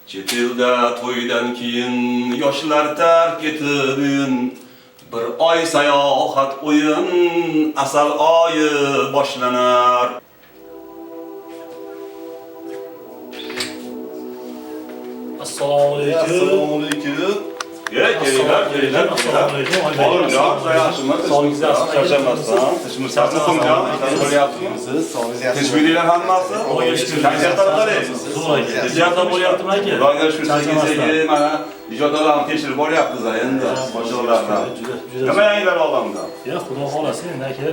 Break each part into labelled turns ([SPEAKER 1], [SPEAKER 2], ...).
[SPEAKER 1] Chet elda to'ydan keyin yoshlar tark etibin bir oy sayohat o'yin asal oyi boshlanar.
[SPEAKER 2] Assalomu alaykum.
[SPEAKER 3] Assalomu alaykum.
[SPEAKER 1] Kelinglar.
[SPEAKER 2] Assalomu alaykum.
[SPEAKER 1] Olimjon, yaxshimi?
[SPEAKER 2] Sog'ingiz yaxshimi?
[SPEAKER 1] Charchamasdan. Tishimizdan qilgan, bo'lyaptimi?
[SPEAKER 3] Sog'ingiz yaxshimi?
[SPEAKER 1] Tishmiylar hammasi? Qanchadan qaraysiz?
[SPEAKER 2] Ijodda bo'lyaptimi aka?
[SPEAKER 1] Xudoga shukr, mana ijodlarni tekshirib boryapmiz endi. Boshliqlardan. Nima yangilar olamda?
[SPEAKER 2] Ya, xudo xolasa endi aka.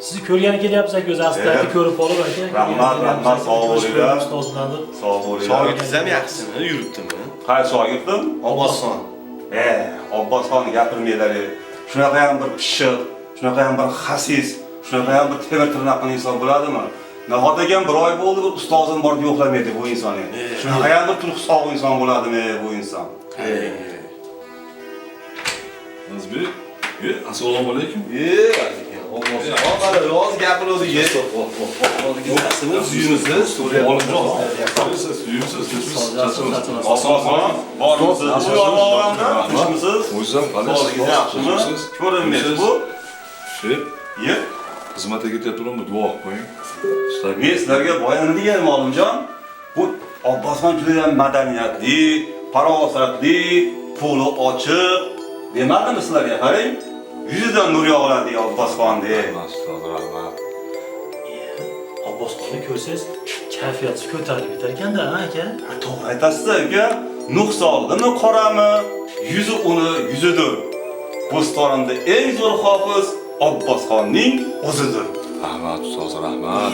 [SPEAKER 2] Sizni ko'rgani kelyapmiz aka, o'zi aslida ko'rib qolib aka.
[SPEAKER 1] Rahmat, sog' bo'linglar.
[SPEAKER 2] Ustoz bilan
[SPEAKER 1] Sog' bo'linglar.
[SPEAKER 3] Shogirdingiz ham yaxshimi? Yuribdimi?
[SPEAKER 1] Qaysi shogirdim?
[SPEAKER 3] Obbosxon.
[SPEAKER 1] Obbosxon gapirmaylar. Shunaqa ham bir pishiq, shunaqa ham bir xasis, shunaqa ham bir temir tirnoqli inson bo'ladimi? Nahotki bir oy bo'ldi, bir ustozim borib yo'qlamaydi bu inson. Shunaqa ham bir turq sog' inson bo'ladimi bu inson?
[SPEAKER 4] Nazbek, assalomu alaykum.
[SPEAKER 3] Obbosxon, mana rozi gapiruvdik. Suyimsiz,
[SPEAKER 4] Olimjon, suyimsiz,
[SPEAKER 1] Obbosxon, bormisiz? Bu yo'g'onda ishmisiz?
[SPEAKER 4] O'zim qalay?
[SPEAKER 1] Sog'ligingiz yaxshimi? Ko'rinmaydi bu.
[SPEAKER 4] Shep,
[SPEAKER 1] Yep.
[SPEAKER 4] xizmatga ketyapman, duo qo'ying.
[SPEAKER 1] Men sizlarga boya nima deganim Olimjon? Bu Obbosxon juda ham madaniyatli, farosatli, puli ochiq demadimmi sizlarga? Qarang, yuzidan nur yog'iladi Obbosxon deb.
[SPEAKER 4] Rahmat.
[SPEAKER 2] Obbosxonni ko'rsangiz, kayfiyati ko'tarilib ketar ekanda, aka.
[SPEAKER 1] To'g'ri aytasiz aka. Nuqsonlimi, qorami, yuzi uni yuzidir. Bo'stonda eng zo'r hofiz Obbosxonning o'zidir.
[SPEAKER 4] Rahmat, ustoz, rahmat.